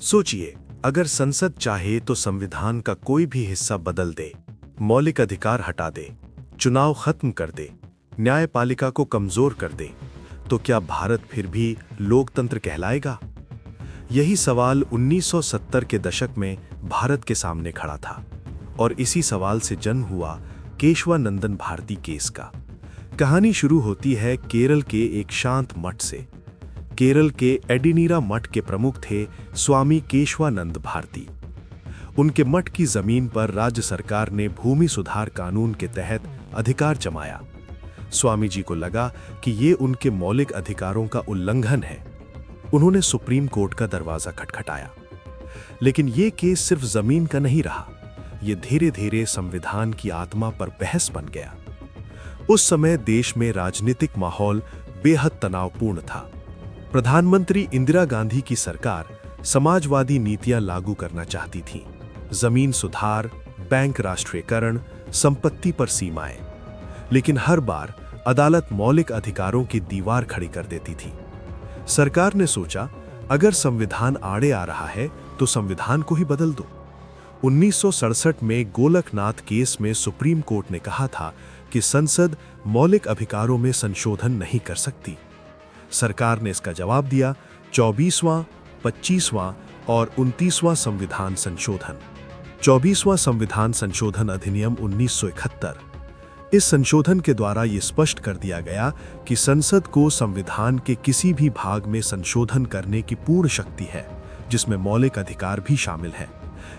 सोचिए, अगर संसद चाहे तो संविधान का कोई भी हिस्सा बदल दे, मौलिक अधिकार हटा दे, चुनाव खत्म कर दे, न्यायपालिका को कमजोर कर दे, तो क्या भारत फिर भी लोकतंत्र कहलाएगा? यही सवाल 1970 के दशक में भारत के सामने खड़ा था और इसी सवाल से जन्म हुआ केशवानंदन भारती केस का। कहानी शुरू होती है केरल के एक शांत मठ से। केरल के एडिनीरा मठ के प्रमुख थे स्वामी केशवानंद भारती। उनके मठ की जमीन पर राज्य सरकार ने भूमि सुधार कानून के तहत अधिकार जमाया। स्वामी जी को लगा कि ये उनके मौलिक अधिकारों का उल्लंघन है। उन्होंने सुप्रीम कोर्ट का दरवाजा खटखटाया। लेकिन ये केस सिर्फ जमीन का नहीं रहा, ये धीरे धीरे संविधान की आत्मा पर बहस बन गया। उस समय देश में राजनीतिक माहौल बेहद तनावपूर्ण था। प्रधानमंत्री इंदिरा गांधी की सरकार समाजवादी नीतियां लागू करना चाहती थी। जमीन सुधार, बैंक राष्ट्रीयकरण, संपत्ति पर सीमाएं। लेकिन हर बार अदालत मौलिक अधिकारों की दीवार खड़ी कर देती थी। सरकार ने सोचा, अगर संविधान आड़े आ रहा है तो संविधान को ही बदल दो। 1967 में गोलकनाथ केस में सुप्रीम कोर्ट ने कहा था कि संसद मौलिक अधिकारों में संशोधन नहीं कर सकती। सरकार ने इसका जवाब दिया 24वां, 25वां और 29वां संविधान संशोधन। 24वां संविधान संशोधन अधिनियम 1971। इस संशोधन के द्वारा यह स्पष्ट कर दिया गया कि संसद को संविधान के किसी भी भाग में संशोधन करने की पूर्ण शक्ति है, जिसमें मौलिक अधिकार भी शामिल है।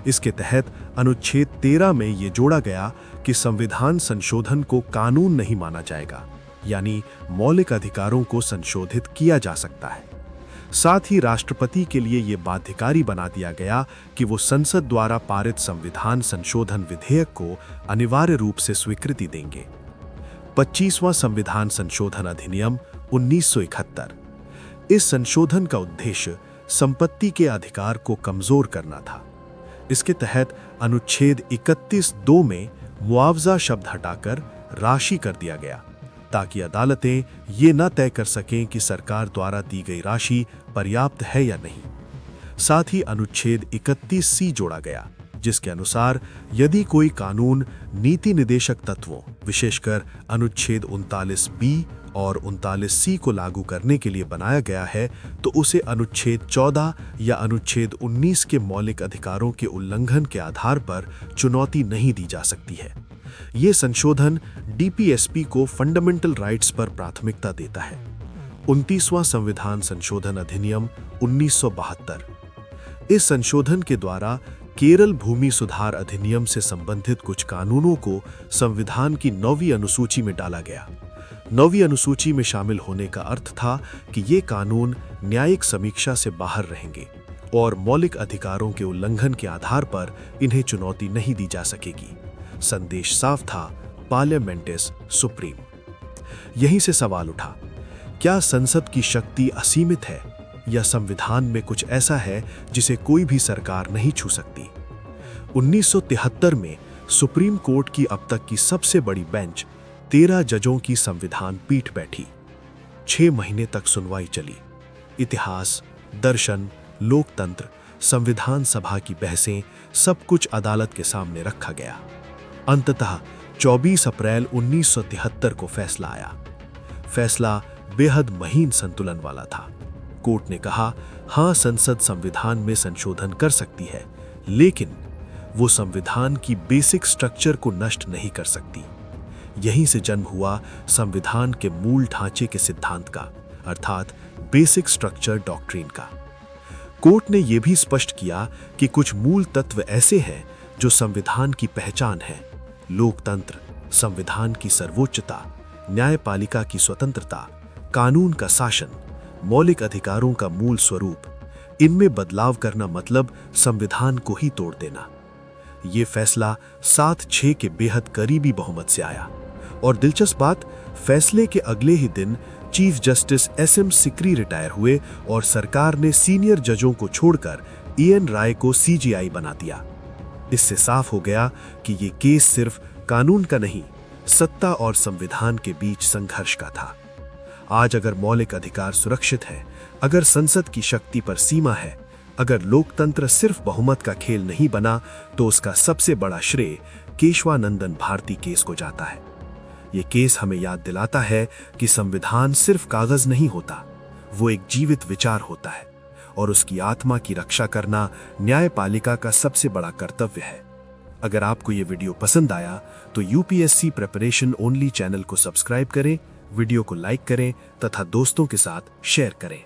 इसके तहत अनुच्छेद 13 में यह जोड़ा गया कि संविधान संशोधन को कानून नहीं माना जाएगा, यानी मौलिक अधिकारों को संशोधित किया जा सकता है। साथ ही राष्ट्रपति के लिए यह बाध्यकारी बना दिया गया कि वो संसद द्वारा पारित संविधान संशोधन विधेयक को अनिवार्य रूप से स्वीकृति देंगे। 25वां संविधान संशोधन अधिनियम 1971। इस संशोधन का उद्देश्य संपत्ति के अधिकार को कमजोर करना था। इसके तहत अनुच्छेद 31(2) में मुआवजा शब्द हटाकर राशि कर दिया गया, ताकि अदालतें ये न तय कर सकें कि सरकार द्वारा दी गई राशि पर्याप्त है या नहीं। साथ ही अनुच्छेद 31C जोड़ा गया, जिसके अनुसार यदि कोई कानून नीति निदेशक तत्वों, विशेषकर अनुच्छेद 39B और 39C को लागू करने के लिए बनाया गया है, तो उसे अनुच्छेद 14 या अनुच्छेद 19 के मौलिक अधिकारों के उल्लंघन के आधार पर चुनौती नहीं दी जा सकती है। ये संशोधन डीपीएसपी को फंडामेंटल राइट्स पर प्राथमिकता देता है। 29वां संविधान संशोधन अधिनियम 1972। इस संशोधन के द्वारा केरल भूमि सुधार अधिनियम से संबंधित कुछ कानूनों को संविधान की 9वीं अनुसूची में डाला गया। 9वीं अनुसूची में शामिल होने का अर्थ था कि ये कानून न्यायिक समीक्षा से बाहर रहेंगे और मौलिक अधिकारों के उल्लंघन के आधार पर इन्हें चुनौती नहीं दी जा सकेगी। संदेश साफ था, पार्लियामेंटिस सुप्रीम। यहीं से सवाल उठा, क्या संसद की शक्ति असीमित है या संविधान में कुछ ऐसा है जिसे कोई भी सरकार नहीं छू सकती? 1973 में सुप्रीम कोर्ट की अब तक की सबसे बड़ी बेंच 13 जजों की संविधान पीठ बैठी। 6 महीने तक सुनवाई चली। इतिहास, दर्शन, लोकतंत्र, संविधान सभा की बहसें, सब कुछ अदालत के सामने रखा गया। अंततः 24 अप्रैल 1973 को फैसला आया। फैसला बेहद महीन संतुलन वाला था। कोर्ट ने कहा, हां, संसद संविधान में संशोधन कर सकती है, लेकिन वो संविधान की बेसिक स्ट्रक्चर को नष्ट नहीं कर सकती। यहीं से जन्म हुआ संविधान के मूल ढांचे के सिद्धांत का, अर्थात बेसिक स्ट्रक्चर डॉक्ट्रिन का। कोर्ट ने यह भी स्पष्ट किया कि कुछ मूल तत्व ऐसे हैं जो संविधान की पहचान है: लोकतंत्र, संविधान की सर्वोच्चता, न्यायपालिका की स्वतंत्रता, कानून का शासन, मौलिक अधिकारों का मूल स्वरूप। इनमें बदलाव करना मतलब संविधान को ही तोड़ देना। ये फैसला 7-6 के बेहद करीबी बहुमत से आया और दिलचस्प बात, फैसले के अगले ही दिन chief justice SM Sikri retire हुए और सरकार ने सीनियर जजों को छोड़कर EN राय को CJI बना दिया। इससे साफ हो गया कि ये केस सिर्फ कानून का नहीं, सत्ता और संविधान के बीच संघर्ष का था। आज अगर मौलिक अधिकार सुरक्षित है, अगर संसद की शक्ति पर सीमा है, अगर लोकतंत्र सिर्फ बहुमत का खेल नहीं बना तो उसका सबसे बड़ा श्रेय केशवानंदन भारती केस को जाता है। ये केस हमें याद दिलाता है कि संविधान सिर्फ कागज नहीं होता, वो एक जीवित विचार होता है और उसकी आत्मा की रक्षा करना न्यायपालिका का सबसे बड़ा कर्तव्य है। अगर आपको ये वीडियो पसंद आया तो यूपीएससी प्रिपरेशन ओनली चैनल को सब्सक्राइब करें, वीडियो को लाइक करें तथा दोस्तों के साथ शेयर करें।